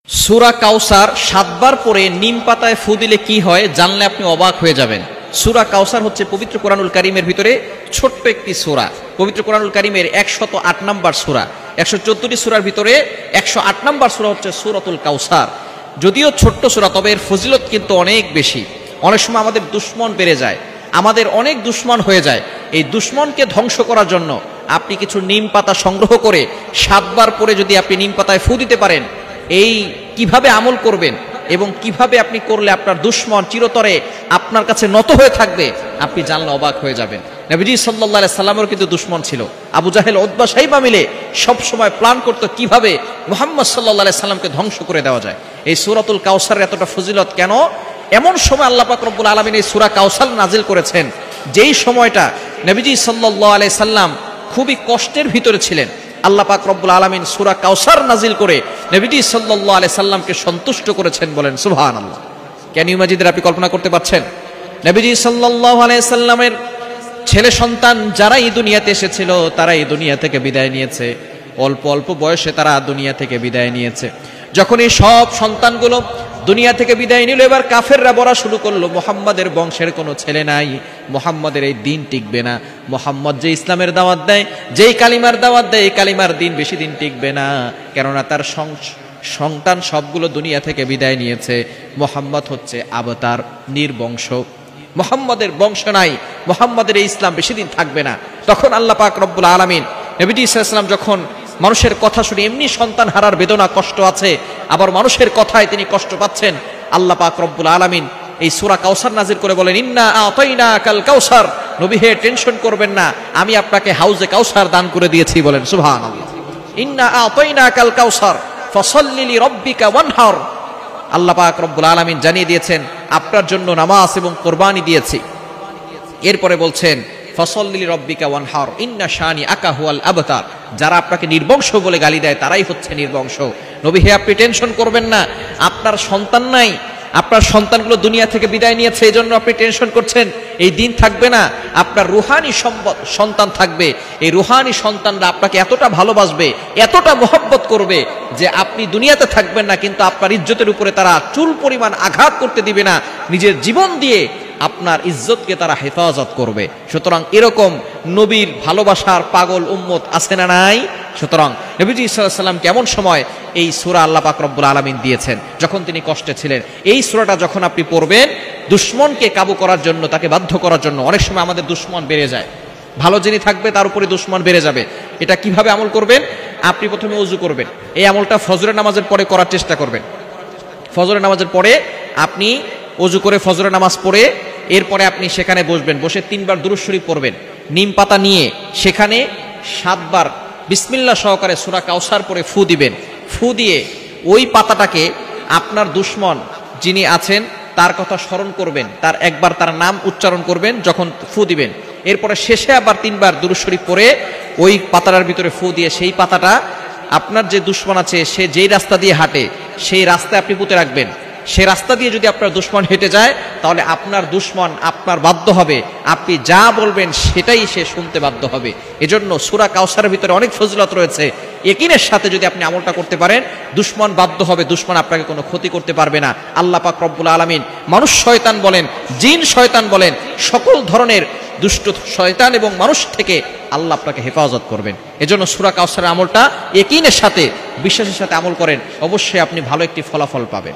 সূরা কাউসার 7 বার পরে নিম পাতায় ফু দিলে কি হয় জানলে আপনি অবাক হয়ে যাবেন। সূরা কাউসার হচ্ছে পবিত্র কোরআনুল কারীমের ভিতরে ছোট্ট একটি সূরা। পবিত্র কোরআনুল কারীমের 108 নম্বর সূরা, 114টি সূরার ভিতরে 108 নম্বর সূরা হচ্ছে সূরাতুল কাউসার। যদিও ছোট্ট সূরা, তবে এর ফজিলত কিন্তু অনেক বেশি। অনেক সময় আমাদের দুশমন বেড়ে যায়, আমাদের অনেক দুশমন হয়ে যায়। এই দুশমনকে ধ্বংস করার জন্য আপনি কিছু নিম পাতা সংগ্রহ করে 7 বার পরে যদি আপনি নিম পাতায় ফু দিতে পারেন, এই কিভাবে আমল করবেন এবং কিভাবে আপনি করলে আপনার দুশমন চিরতরে আপনার কাছে নত হয়ে থাকবে, আপনি জানলে অবাক হয়ে যাবেন। নবীজি সাল্লাল্লাহু আলাইহি সাল্লামের কিন্তু দুশমন ছিল। আবু জাহেল, উতবা, শাইবা মিলে সব সময় প্ল্যান করত কিভাবে মুহাম্মদ সাল্লাল্লাহু আলাইহি সাল্লামকে ধ্বংস করে দেওয়া যায়। এই সূরাতুল কাউসারের এতটা ফজিলত কেন? এমন সময় আল্লাহ পাক রব্বুল আলামিন এই সূরা কাউসার নাজিল করেছেন, যেই সময়টা নবীজি সাল্লাল্লাহু আলাইহি সাল্লাম খুবই কষ্টের ভিতরে ছিলেন। আল্লাহ পাক রব্বুল আলামিন সূরা কাউসার নাজিল করে নবীজি সাল্লাল্লাহু আলাইহি সাল্লামকে সন্তুষ্ট করেছেন। বলেন সুবহানাল্লাহ। Can you imagine? আপনি কল্পনা করতে পারছেন? নবীজি সাল্লাল্লাহু আলাইহি সাল্লামের ছেলে সন্তান যারা এই দুনিয়াতে এসেছিল, তারা এই দুনিয়া থেকে বিদায় নিয়েছে। অল্প অল্প বয়সে তারা দুনিয়া থেকে বিদায় নিয়েছে। যখন এই সব সন্তানগুলো দুনিয়া থেকে বিদায় নিল, এবার কাফেররা বলা শুরু করলো, মুহাম্মাদের বংশের কোনো ছেলে নাই, মুহাম্মাদের এই দিন টিকবে না। মুহাম্মদ যে ইসলামের দাওয়াত দেয়, যেই কালিমার দাওয়াত দেয়, এই কালিমার দিন বেশি দিন টিকবে না, কেননা তার সন্তান সবগুলো দুনিয়া থেকে বিদায় নিয়েছে। মুহাম্মদ হচ্ছে আবতার, নির্বংশ, মুহাম্মাদের বংশ নাই, মুহাম্মাদের এই ইসলাম বেশি দিন থাকবে না। তখন আল্লাহ পাক রব্বুল আলামিন নবীজি সাল্লাল্লাহু আলাইহি ওয়াসাল্লাম যখন মানুষের কথা শুনে, এমনি সন্তান হারার বেদনা কষ্ট আছে, আবার মানুষের কথায় তিনি কষ্ট পাচ্ছেন, আল্লাহ পাক রব্বুল আলামিন এই সূরা কাউসার নাজিল করে বলেন, ইন্না আতাইনাকাল কাউসার, নবী হে টেনশন করবেন না, আমি আপনাকে হাউজে কাউসার দান করে দিয়েছি। বলেন সুবহানাল্লাহ। ইন্না আতাইনাকাল কাউসার ফাসাল্লি লিরাব্বিকা ওয়ানহার। আল্লাহ পাক রব্বুল আলামিন জানিয়ে দিয়েছেন, আপনার জন্য নামাজ এবং কুরবানি দিয়েছি। এরপরে বলছেন, ফাসাল্লি লিরাব্বিকা ওয়ানহার ইন্না শানিআকা হুয়াল আবতার। যারা আপনাকে নির্বংশ বলে গালি দেয়, তারাই হচ্ছে নির্বংশ। নবী হে আপনি টেনশন করবেন না, আপনার সন্তান নাই, আপনার সন্তানগুলো দুনিয়া থেকে বিদায় নিয়েছে, এই জন্য আপনি টেনশন করছেন, এই দিন থাকবে না। আপনার রুহানি সন্তান থাকবে। এই রুহানি সন্তানরা আপনাকে এতটা ভালোবাসবে, এতটা মহব্বত করবে যে আপনি দুনিয়াতে থাকবেন না, কিন্তু আপনার ইজ্জতের উপরে তারা চুল পরিমাণ আঘাত করতে দিবে না। নিজের জীবন দিয়ে আপনার ইজ্জতকে তারা হেফাজত করবে। সুতরাং এরকম নবীর ভালোবাসার পাগল উম্মত আছে না নাই? সুতরাং নবীজি সাল্লাল্লাহু আলাইহি ওয়াসাল্লাম কেমন সময় এই সূরা আল্লাহ পাক রব্বুল আলামিন দিয়েছেন, যখন তিনি কষ্টে ছিলেন। এই সূরাটা যখন আপনি পড়বেন, দুশমনকে কাবু করার জন্য, তাকে বাধ্য করার জন্য। অনেক সময় আমাদের দুশমন বেড়ে যায়, ভালো যিনি থাকবে তার উপরে দুশমন বেড়ে যাবে। এটা কিভাবে আমল করবেন? আপনি প্রথমে ওযু করবেন। এই আমলটা ফজরের নামাজের পরে করার চেষ্টা করবেন। ফজরের নামাজের পরে আপনি ওযু করে ফজরের নামাজ পড়ে এরপরে আপনি সেখানে বসবেন, বসে 3 বার দুরূদ শরীফ পড়বেন। নিম পাতা নিয়ে সেখানে 7 বার বিসমিল্লাহ সহকারে সূরা কাউসার পড়ে ফু দিবেন। ফু দিয়ে ওই পাতাটাকে আপনার দুশমন যিনি আছেন তার কথা স্মরণ করবেন, তার একবার তার নাম উচ্চারণ করবেন যখন ফু দিবেন। এরপরে শেষে আবার 3 বার দুরূদ শরীফ পড়ে ওই পাতাটার ভিতরে ফু দিয়ে সেই পাতাটা আপনার যে দুশমন আছে, সে যেই রাস্তা দিয়ে হাঁটে, সেই রাস্তায় আপনি পুঁতে রাখবেন। সে রাস্তা দিয়ে যদি আপনার দুশমন হেঁটে যায়, তাহলে আপনার দুশমন আপনার বাধ্য হবে, আপনি যা বলবেন সেটাই সে শুনতে বাধ্য হবে। এজন্য সূরা কাউসারের ভিতরে অনেক ফজিলত রয়েছে। ইয়াকিনের সাথে যদি আপনি আমলটা করতে পারেন, দুশমন বাধ্য হবে, দুশমন আপনাকে কোনো ক্ষতি করতে পারবে না। আল্লাহ পাক রব্বুল আলামিন মানুষ শয়তান বলেন, জিন শয়তান বলেন, সকল ধরনের দুষ্ট শয়তান এবং মানুষ থেকে আল্লাহ আপনাকে হেফাজত করবেন। এজন্য সূরা কাউসারের আমলটা ইয়াকিনের সাথে, বিশ্বাসের সাথে আমল করেন, অবশ্যই আপনি ভালো একটি ফলাফল পাবেন।